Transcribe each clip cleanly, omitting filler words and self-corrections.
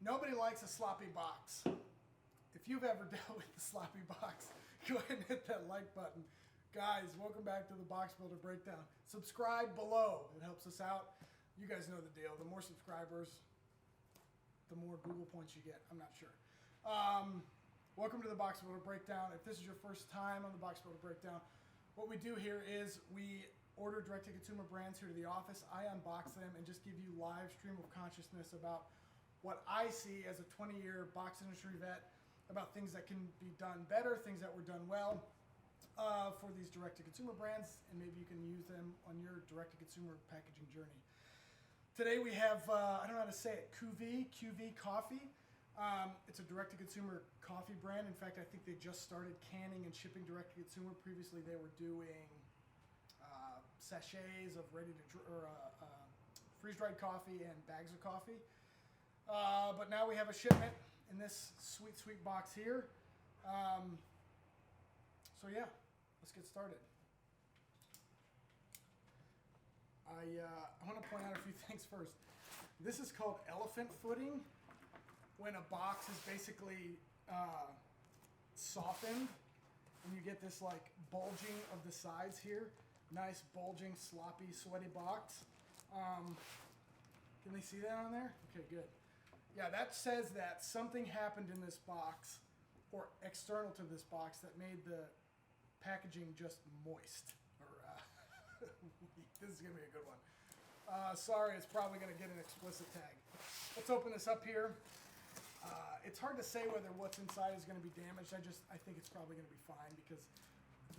Nobody likes a sloppy box. If you've ever dealt with the sloppy box, go ahead and hit that like button. Guys, welcome back to the BoxBuilder Breakdown. Subscribe below. It helps us out. You guys know the deal. The more subscribers, the more Google points you get. I'm not sure. Welcome to the BoxBuilder Breakdown. If this is your first time on the BoxBuilder Breakdown, what we do here is we order direct-to-consumer brands here to the office. I unbox them and just give you live stream of consciousness about what I see as a 20-year box industry vet, about things that can be done better, things that were done well for these direct-to-consumer brands, and maybe you can use them on your direct-to-consumer packaging journey. Today we have, I don't know how to say it, Cuvee Coffee. It's a direct-to-consumer coffee brand. In fact, I think they just started canning and shipping direct-to-consumer. Previously, they were doing sachets of freeze-dried coffee and bags of coffee. But now we have a shipment in this sweet, sweet box here. So yeah, let's get started. I want to point out a few things first. This is called elephant footing, when a box is basically softened and you get this like bulging of the sides here. Nice bulging, sloppy, sweaty box. Can they see that on there? Okay, good. Yeah, that says that something happened in this box or external to this box that made the packaging just moist. Or this is gonna be a good one. Sorry, it's probably gonna get an explicit tag. Let's open this up here. It's hard to say whether what's inside is going to be damaged. I think it's probably going to be fine because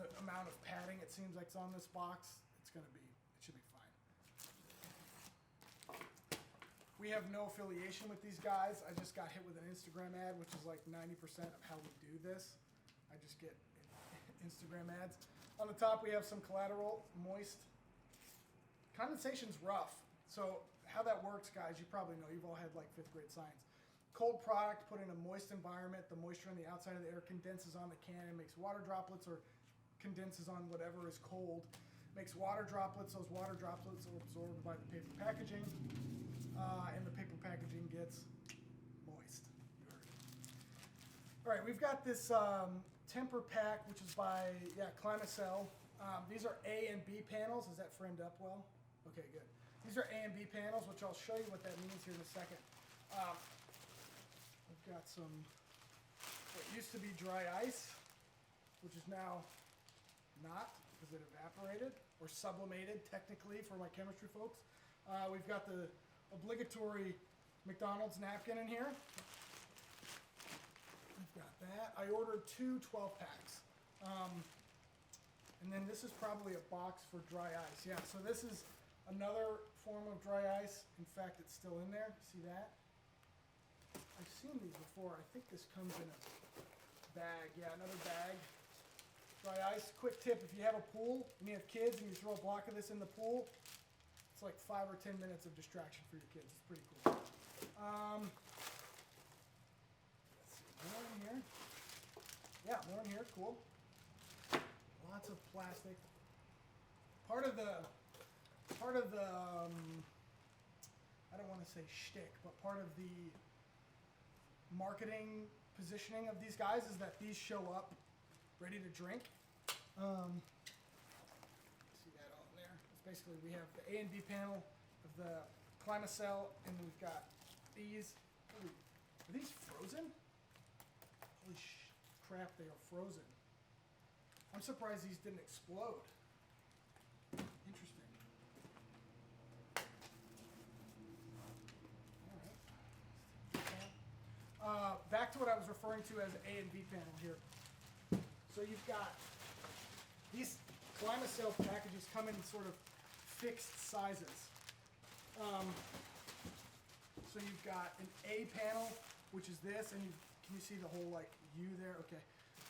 the amount of padding it seems like it's on this box, it should be fine. We have no affiliation with these guys. I just got hit with an Instagram ad, which is like 90% of how we do this. I just get Instagram ads. On the top, we have some collateral, moist. Condensation's rough. So how that works, guys, you probably know. You've all had like 5th grade science. Cold product put in a moist environment. The moisture on the outside of the air condenses on the can and makes water droplets, or condenses on whatever is cold. Makes water droplets. Those water droplets are absorbed by the paper packaging, and the paper packaging gets moist. All right, we've got this temper pack, which is by Climacell. These are A and B panels. Is that framed up well? Okay, good. These are A and B panels, which I'll show you what that means here in a second. We've got some what used to be dry ice, which is now not because it evaporated, or sublimated technically for my chemistry folks. We've got the obligatory McDonald's napkin in here. We've got that. I ordered 2 12-packs. And then this is probably a box for dry ice. Yeah, so this is another form of dry ice. In fact, it's still in there. See that? I've seen these before. I think this comes in a bag. Yeah, another bag. Dry ice. Quick tip, if you have a pool and you have kids and you throw a block of this in the pool, it's like 5 or 10 minutes of distraction for your kids. It's pretty cool. Let's see, more in here. Yeah, more in here. Cool. Lots of plastic. Part of the I don't want to say shtick, but part of the marketing positioning of these guys is that these show up ready to drink. See that all in there? It's basically, we have the A and B panel of the Climacell, and we've got these. Are these frozen? Holy crap, they are frozen. I'm surprised these didn't explode. Interesting. Back to what I was referring to as A and B panel here. So you've got these Climacell packages come in sort of fixed sizes. So you've got an A panel, which is this, and can you see the whole like U there? Okay.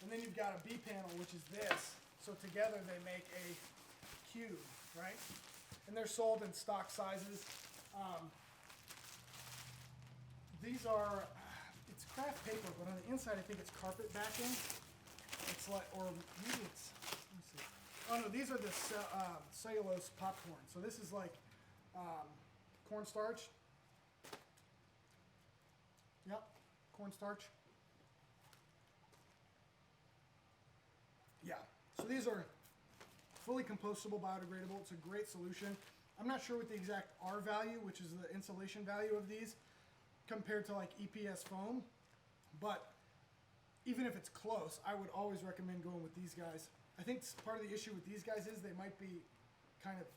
And then you've got a B panel, which is this. So together they make a cube, right? And they're sold in stock sizes. These are, it's craft paper, but on the inside I think it's carpet backing. It's like, or maybe it's, let me see. Oh no, these are the cellulose popcorn. So this is like cornstarch. Yep, cornstarch. Yeah, so these are fully compostable, biodegradable. It's a great solution. I'm not sure what the exact R value, which is the insulation value of these, compared to like EPS foam, but even if it's close, I would always recommend going with these guys. I think part of the issue with these guys is they might be kind of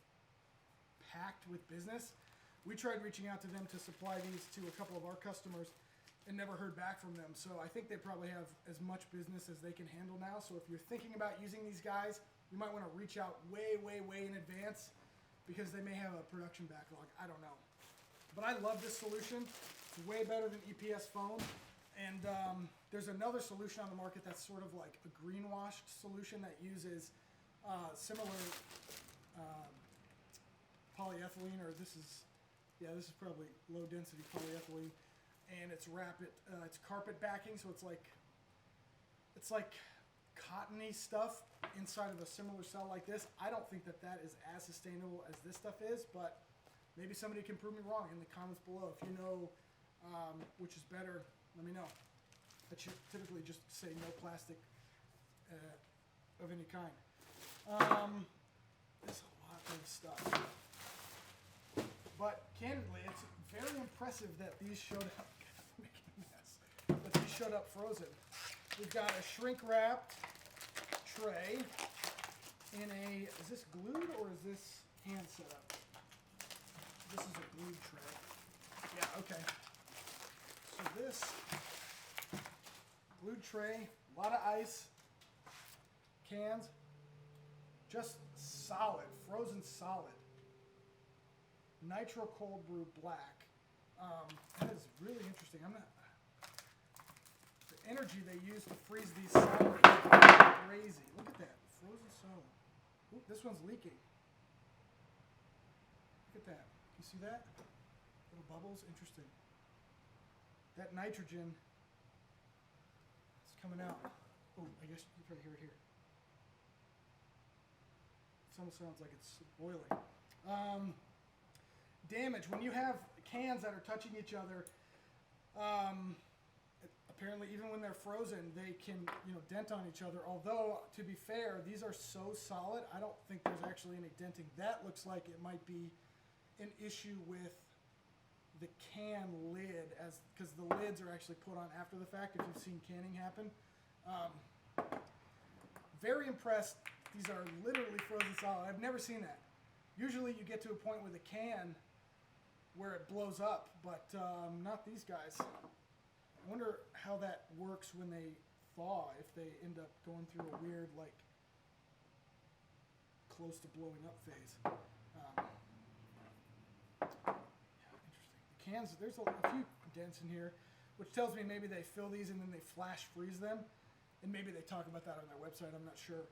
packed with business. We tried reaching out to them to supply these to a couple of our customers and never heard back from them. So I think they probably have as much business as they can handle now. So if you're thinking about using these guys, you might want to reach out way, way, way in advance because they may have a production backlog. I don't know. But I love this solution. It's way better than EPS foam. And there's another solution on the market that's sort of like a greenwashed solution that uses similar polyethylene, or this is probably low density polyethylene, and it's it's carpet backing, so it's like cottony stuff inside of a similar cell like this. I don't think that is as sustainable as this stuff is, but maybe somebody can prove me wrong in the comments below. If you know which is better, let me know. I should typically just say no plastic of any kind. There's a lot of stuff. But candidly, it's very impressive that these showed up. God, I'm making a mess. That these showed up frozen. We've got a shrink wrapped tray in a, is this glued or is this hand set up? This is a glued tray. Yeah, okay. So this glued tray, a lot of ice, cans, just solid, frozen solid. Nitro Cold Brew Black. That is really interesting. The energy they use to freeze these solids is crazy. Look at that, frozen solid. Ooh, this one's leaking. Look at that. You see that? Little bubbles, interesting. That nitrogen is coming out. Oh, I guess you can probably hear it here. It almost sounds like it's boiling. Damage. When you have cans that are touching each other, apparently even when they're frozen, they can dent on each other. Although, to be fair, these are so solid, I don't think there's actually any denting. That looks like it might be an issue with the can lid, because the lids are actually put on after the fact, if you've seen canning happen. Very impressed. These are literally frozen solid. I've never seen that. Usually you get to a point with a can where it blows up, but not these guys. I wonder how that works when they thaw, if they end up going through a weird, like, close to blowing up phase. Interesting. The cans, there's a few dents in here, which tells me maybe they fill these and then they flash freeze them. And maybe they talk about that on their website, I'm not sure.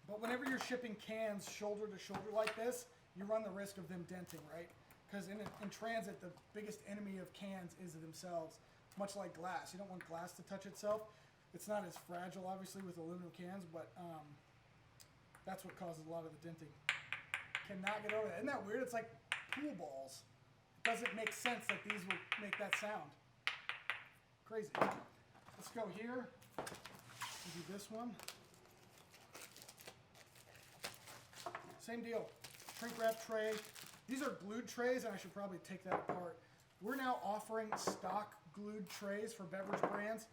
But whenever you're shipping cans shoulder to shoulder like this, you run the risk of them denting, right? Because in transit, the biggest enemy of cans is themselves, much like glass. You don't want glass to touch itself. It's not as fragile, obviously, with aluminum cans, but that's what causes a lot of the denting. Cannot get over that. Isn't that weird? It's like pool balls. It doesn't make sense that these will make that sound. Crazy. Let's go here. We'll do this one. Same deal. Shrink wrap tray. These are glued trays, and I should probably take that apart. We're now offering stock glued trays for beverage brands.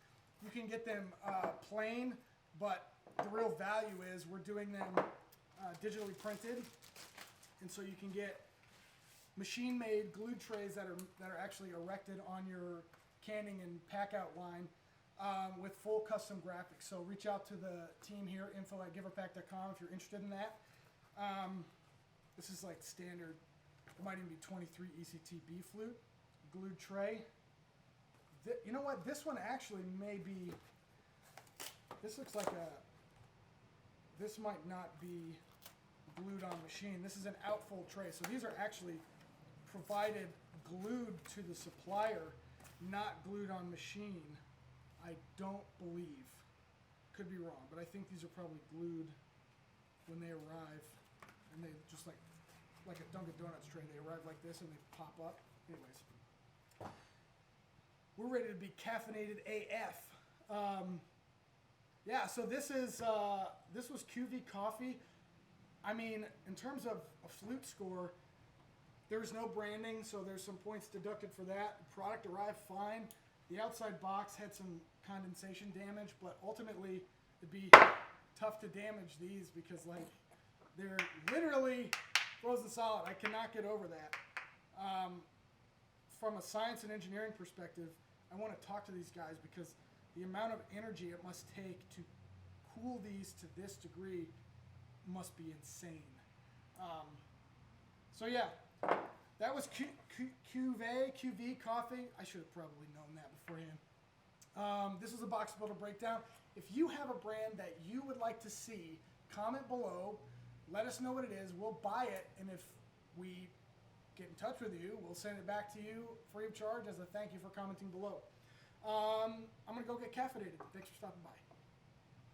You can get them plain, but the real value is we're doing them digitally printed, and so you can get machine-made glued trays that are actually erected on your canning and pack-out line with full custom graphics. So reach out to the team here, info@giverpack.com, if you're interested in that. This is like standard. It might even be 23 ECTB flute, glued tray. You know what? This one actually may be, this looks like this might not be glued on machine. This is an outfold tray. So these are actually provided glued to the supplier, not glued on machine. I don't believe. Could be wrong, but I think these are probably glued when they arrive. And they just like a Dunkin' Donuts tray. They arrive like this and they pop up. Anyways. we're ready to be caffeinated AF. Yeah, so this was Cuvee Coffee. I mean, in terms of a flute score, there's no branding, so there's some points deducted for that. The product arrived fine. The outside box had some condensation damage, but ultimately it'd be tough to damage these because, like, they're literally frozen solid. I cannot get over that. From a science and engineering perspective, I want to talk to these guys because the amount of energy it must take to cool these to this degree must be insane. So yeah, that was Cuvee Coffee. I should have probably known that beforehand. This was a BoxBuilder Breakdown. If you have a brand that you would like to see, comment below. Let us know what it is. We'll buy it, and if we get in touch with you, we'll send it back to you free of charge as a thank you for commenting below. I'm going to go get caffeinated. Thanks for stopping by.